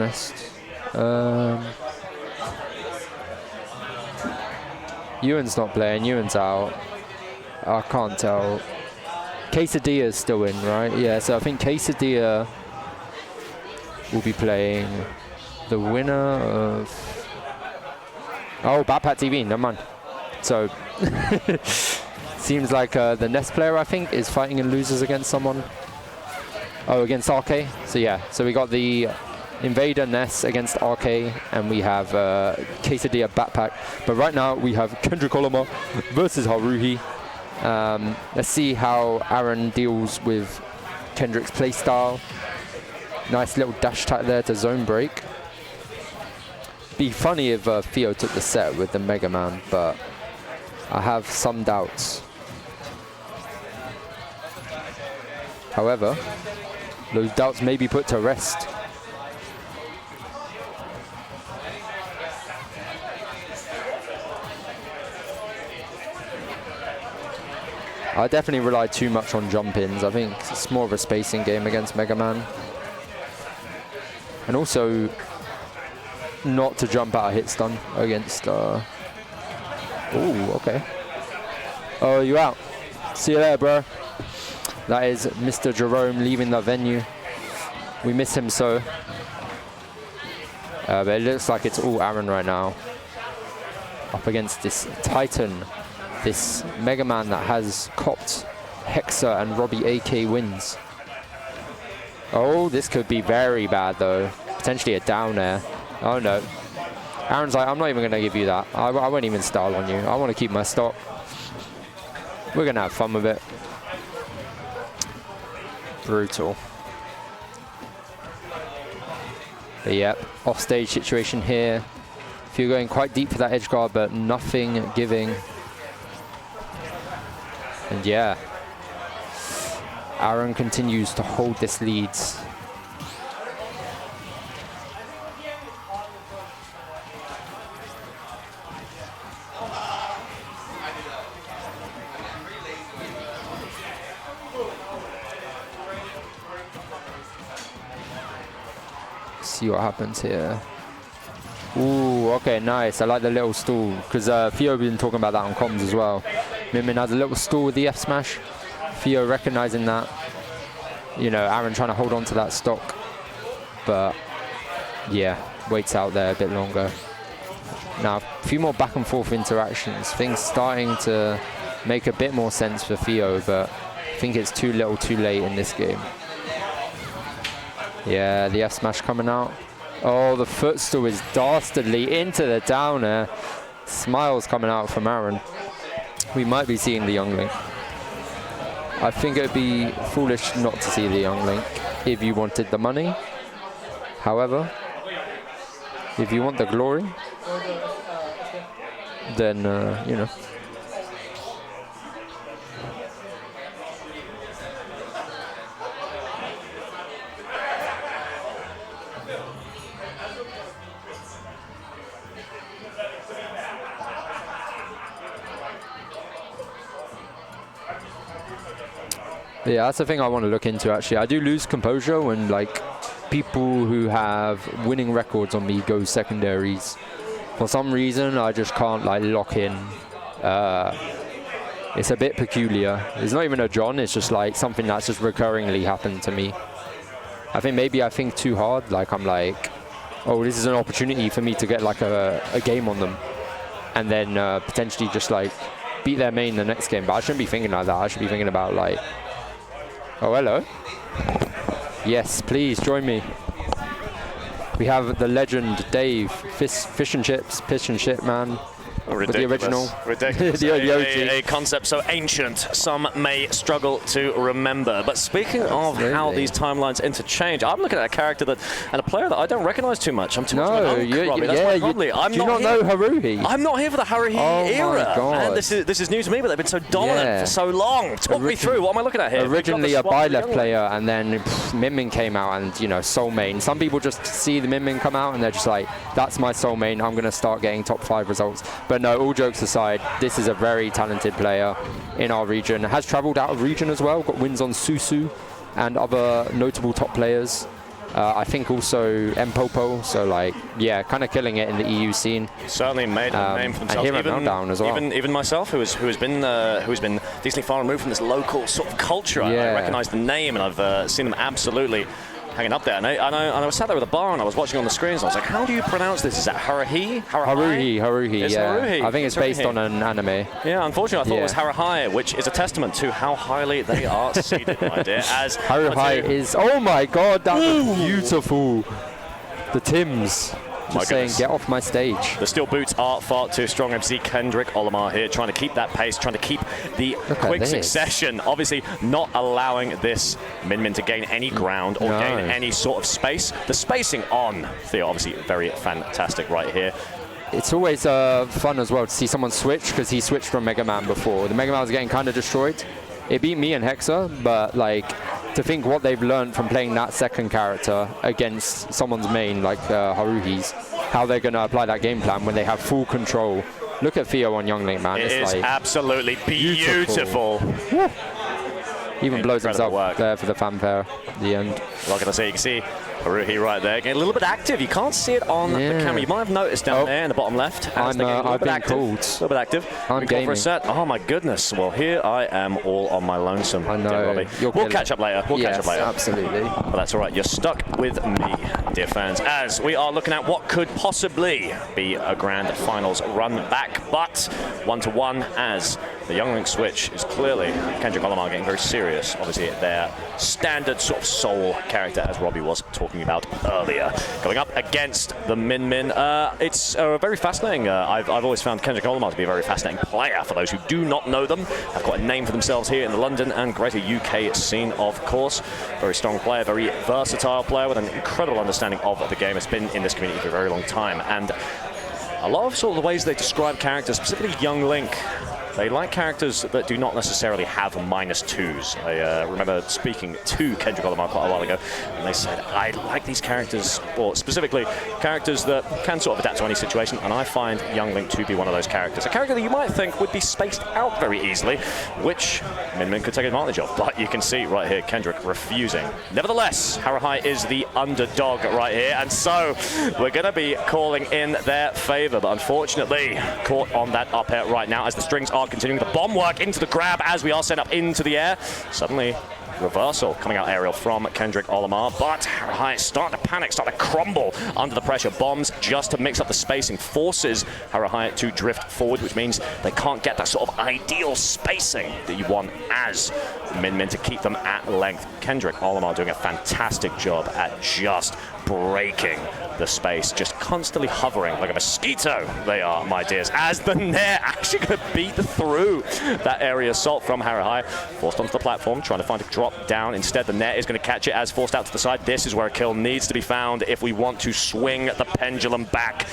honest. Ewan's not playing. Ewan's out. I can't tell. Quesadilla's still in, right? Yeah, so I think Quesadilla will be playing the winner of... Oh, Backpack TV, never mind. So, seems like the Nest player, I think, is fighting and loses against someone. Oh, against RK. So yeah, so we got the Invader Nest against RK, and we have Quesadilla Backpack. But right now, we have Kendrick Olimar versus Haruhi. Let's see how Aaron deals with Kendrick's playstyle. Nice little dash attack there to zone break. Be funny if Theo took the set with the Mega Man, but I have some doubts. However, those doubts may be put to rest. I definitely rely too much on jump-ins. I think it's more of a spacing game against Mega Man. And also, not to jump out of hit stun against... Ooh, okay. Oh, you out. See you later, bro. That is Mr. Jerome leaving the venue. We miss him so. But it looks like it's all Aaron right now. Up against this Titan. This Mega Man that has copped Hexa and Robbie AK wins. Oh, this could be very bad though. Potentially a down air. Oh no. Aaron's like, I'm not even going to give you that. I won't even style on you. I want to keep my stock. We're going to have fun with it. Brutal. But yep, offstage situation here. If you're going quite deep for that edge guard, but nothing giving. And yeah, Aaron continues to hold this lead. See what happens here. Ooh, okay, nice. I like the little stall, because Theo been talking about that on comms as well. Min Min has a little stall with the F smash. Theo recognizing that. You know, Aaron trying to hold on to that stock. But, yeah, waits out there a bit longer. Now, a few more back and forth interactions. Things starting to make a bit more sense for Theo, but I think it's too little too late in this game. Yeah, the F smash coming out. Oh, the footstool is dastardly into the downer. Smiles coming out from Aaron. We might be seeing the Young Link. I think it would be foolish not to see the Young Link if you wanted the money. However, if you want the glory, then, you know. Yeah, that's the thing I want to look into, actually. I do lose composure when, like, people who have winning records on me go secondaries. For some reason, I just can't, like, lock in. It's a bit peculiar. It's not even a John, it's just, like, something that's just recurringly happened to me. I think maybe I think too hard. Like, I'm like, oh, this is an opportunity for me to get, like, a game on them. And then potentially just, like, beat their main the next game. But I shouldn't be thinking like that. I should be thinking about, like, oh, hello. Yes, please join me. We have the legend Dave, fish and chips, man. With the original. Ridiculous. a concept so ancient, some may struggle to remember. But speaking of how these timelines interchange, I'm looking at a character that, and a player that I don't recognize too much. I'm too much of an unk, Robbie. I'm do you not know Haruhi? I'm not here for the Haruhi era. My God. And this is new to me, but they've been so dominant for so long. Talk me through, what am I looking at here? Originally a Byleth player, and then Min Min came out, and, you know, soul main. Some people just see the Min Min come out, and they're just like, that's my soul main, I'm going to start getting top 5 results. But no, all jokes aside, this is a very talented player in our region. Has traveled out of region as well, got wins on Susu and other notable top players. I think also Mpopo, so like, yeah, kind of killing it in the EU scene. Certainly made a name for themselves. And here at Meltdown as well. Even myself, who has been decently far removed from this local sort of culture. I recognise the name, and I've seen them absolutely hanging up there. And I was sat there at the bar and I was watching on the screens. And I was like, how do you pronounce this? Is that Haruhi? Haruhi, it's yeah. Haruhi. I think it's based on an anime. Yeah, unfortunately, I thought it was Haruhi, which is a testament to how highly they are seeded, my dear. As Haruhi is, oh my god, that was beautiful. The Tims. Just saying, get off my stage. The steel boots are far too strong. MC Kendrick Olimar here trying to keep that pace, trying to keep the quick succession. Obviously not allowing this Min to gain any ground or gain any sort of space. The spacing on Theo, obviously very fantastic right here. It's always fun as well to see someone switch, because he switched from Mega Man before. The Mega Man was getting kind of destroyed. It beat me and Hexa, but like, to think what they've learned from playing that second character against someone's main, like Haruhi's, how they're going to apply that game plan when they have full control. Look at Theo on Youngling, man. It is like absolutely beautiful. Even blows himself there for the fanfare at the end. What can I say? You can see Haruhi right there, getting a little bit active. You can't see it on the camera. You might have noticed down there in the bottom left. I've been called. A little bit active. I'm gaming. For a set. Oh my goodness. Well, here I am all on my lonesome. I know. We'll catch up later. We'll catch up later. Absolutely. But that's all right. You're stuck with me, dear fans, as we are looking at what could possibly be a grand finals run back. But 1-1 as the Youngling switch is clearly Kendrick Olimar getting very serious. Obviously, their standard sort of soul character, as Robbie was talking about earlier. Going up against the Min. It's very fascinating. I've always found Kendrick Olimar to be a very fascinating player. For those who do not know them, have got a name for themselves here in the London and greater UK scene, of course. Very strong player, very versatile player with an incredible understanding of the game. It's been in this community for a very long time. And a lot of sort of the ways they describe characters, specifically Young Link, they like characters that do not necessarily have -2s. I remember speaking to Kendrick Olimar quite a while ago, and they said, I like these characters, or specifically characters that can sort of adapt to any situation, and I find Young Link to be one of those characters. A character that you might think would be spaced out very easily, which Min could take advantage of, but you can see right here, Kendrick refusing. Nevertheless, Haruhi is the underdog right here, and so we're going to be calling in their favor, but unfortunately, caught on that up air right now as the strings are continuing the bomb work into the grab as we are sent up into the air. Suddenly, reversal coming out aerial from Kendrick Olimar, but Haruhi starting to panic, starting to crumble under the pressure. Bombs just to mix up the spacing forces Haruhi to drift forward, which means they can't get that sort of ideal spacing that you want as Min to keep them at length. Kendrick Olimar doing a fantastic job at just breaking the space, just constantly hovering like a mosquito. They are, my dears, as the Nair actually going to beat through that area assault from Haruhi. Forced onto the platform, trying to find a drop down. Instead, the Nair is going to catch it as forced out to the side. This is where a kill needs to be found if we want to swing the pendulum back.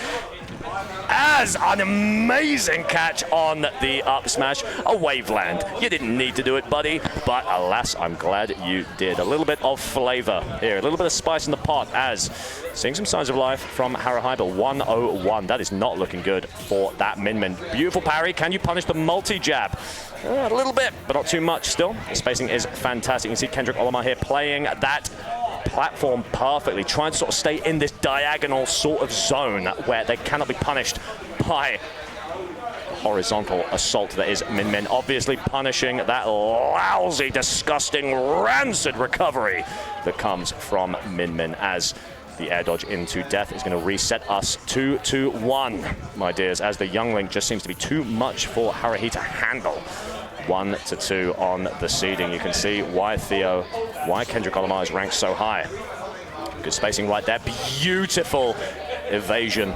As an amazing catch on the up smash, a waveland. You didn't need to do it, buddy, but alas, I'm glad you did. A little bit of flavor here, a little bit of spice in the pot as seeing some signs of life from Haruhi, but 101. That is not looking good for that Min. Beautiful parry. Can you punish the multi-jab? A little bit, but not too much still. The spacing is fantastic. You can see Kendrick Olimar here playing that platform perfectly, trying to sort of stay in this diagonal sort of zone where they cannot be punished by the horizontal assault that is Min. Obviously punishing that lousy, disgusting, rancid recovery that comes from Min as the air dodge into death is going to reset us 2-1, my dears, as the Youngling just seems to be too much for Haruhi to handle. 1-2 on the seeding. You can see why Kendrick Olimar is ranked so high. Good spacing right there. Beautiful evasion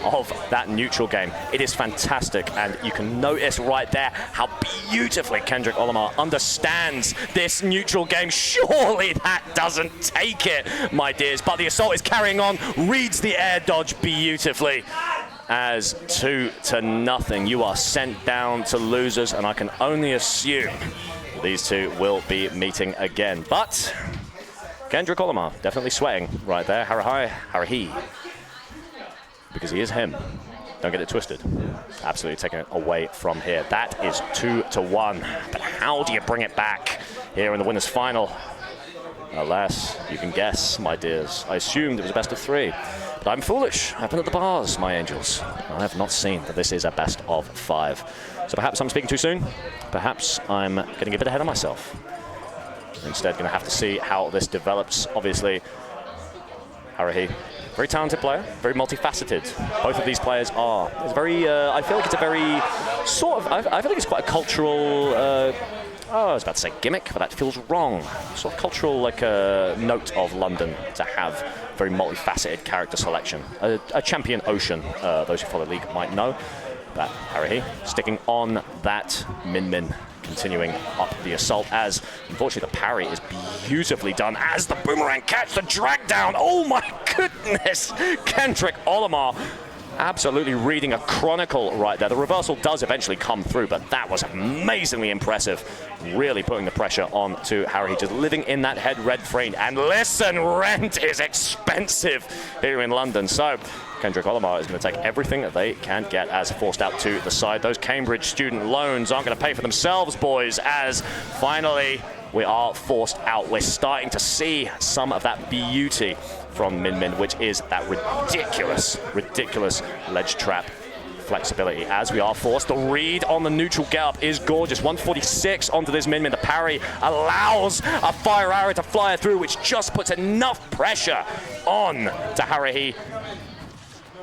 of that neutral game. It is fantastic, and you can notice right there how beautifully Kendrick Olimar understands this neutral game. Surely that doesn't take it, my dears, but the assault is carrying on, reads the air dodge beautifully. As 2-0, you are sent down to losers, and I can only assume these two will be meeting again. But Kendrick Olimar definitely sweating right there. Haruhi, because he is him. Don't get it twisted. Absolutely taking it away from here. That is 2-1. But how do you bring it back here in the winners' final? Alas, you can guess, my dears. I assumed it was a best of 3. But I'm foolish. I've been at the bars, my angels. I have not seen that this is a best of 5. So perhaps I'm speaking too soon. Perhaps I'm getting a bit ahead of myself. Instead, going to have to see how this develops. Obviously, Haruhi, very talented player, very multifaceted. Both of these players are. It's very, I feel like it's a very sort of, I feel like it's quite a cultural, I was about to say gimmick, but that feels wrong. Sort of cultural, like a note of London to have very multifaceted character selection. A champion ocean, those who follow the league might know. But Haruhi sticking on that Min, continuing up the assault as, unfortunately, the parry is beautifully done as the boomerang catch, the drag down. Oh my goodness! Kendrick Olimar absolutely reading a chronicle right there. The reversal does eventually come through, but that was amazingly impressive. Really putting the pressure on to Haruhi, just living in that head red frame. And listen, rent is expensive here in London. So Kendrick Olimar is going to take everything that they can get as forced out to the side. Those Cambridge student loans aren't going to pay for themselves, boys, as finally we are forced out. We're starting to see some of that beauty from Min, which is that ridiculous ledge trap flexibility as we are forced. The read on the neutral get-up is gorgeous. 146 onto this Min. The parry allows a fire arrow to fly through, which just puts enough pressure on to Haruhi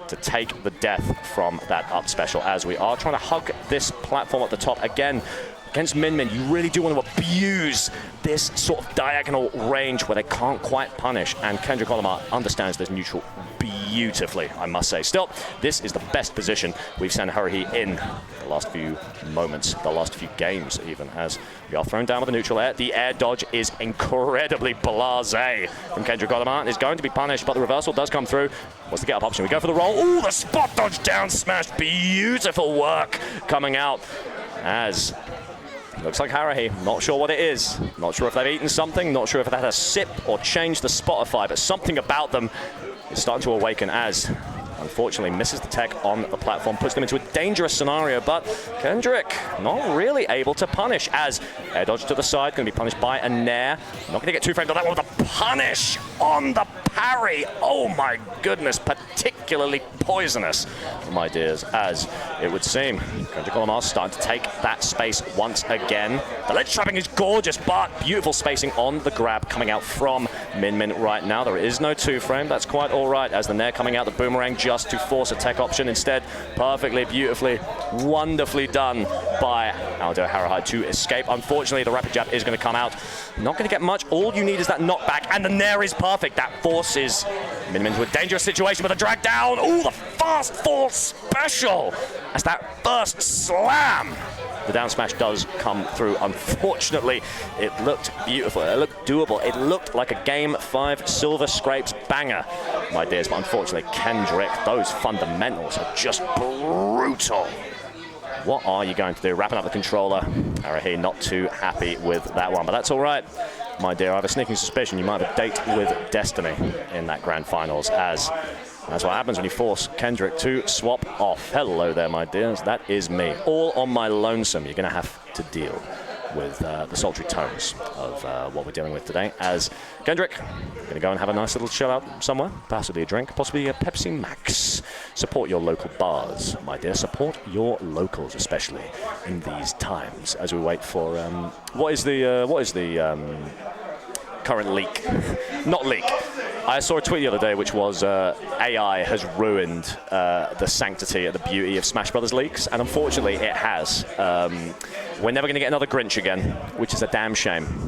to take the death from that up special as we are trying to hug this platform at the top again. Against Min, you really do want to abuse this sort of diagonal range where they can't quite punish, and Kendrick Olimar understands this neutral beautifully, I must say. Still, this is the best position we've sent Haruhi in the last few moments, the last few games even, as we are thrown down with the neutral air. The air dodge is incredibly blasé from Kendrick Olimar and is going to be punished, but the reversal does come through. What's the get-up option? We go for the roll. Ooh, the spot dodge down smash. Beautiful work coming out as looks like Haruhi, not sure what it is. Not sure if they've eaten something, not sure if they've had a sip or changed the Spotify, but something about them is starting to awaken as, unfortunately, misses the tech on the platform, puts them into a dangerous scenario, but Kendrick not really able to punish as air dodge to the side, going to be punished by a nair. Not going to get too framed on that one with a punish on the parry. Oh my goodness, particularly poisonous, my dears, as it would seem. Kendrick Olimar starting to take that space once again. The ledge trapping is gorgeous, but beautiful spacing on the grab coming out from Min right now. There is no two frame, that's quite all right, as the nair coming out, the boomerang just to force a tech option instead. Perfectly, beautifully, wonderfully done by Aldo Haruhi to escape. Unfortunately, the rapid jab is going to come out. Not going to get much. All you need is that knockback, and the nair is perfect. That forces Min into a dangerous situation with a drag down. Ooh, the fast fall special as that first slam. The down smash does come through. Unfortunately, it looked beautiful. It looked doable. It looked like a Game 5 Silver Scrapes banger, my dears. But unfortunately, Kendrick, those fundamentals are just brutal. What are you going to do? Wrapping up the controller. Haruhi not too happy with that one, but that's all right, my dear. I have a sneaking suspicion you might have a date with Destiny in that grand finals, as that's what happens when you force Kendrick to swap off. Hello there, my dears. That is me. All on my lonesome. You're going to have to deal with the sultry tones of what we're dealing with today, as Kendrick going to go and have a nice little chill out somewhere, possibly a drink, possibly a Pepsi Max. Support your local bars, my dear. Support your locals, especially in these times, as we wait for what is the current leak? Not leak. I saw a tweet the other day which was AI has ruined the sanctity and the beauty of Smash Brothers leaks, and unfortunately it has. We're never going to get another Grinch again, which is a damn shame.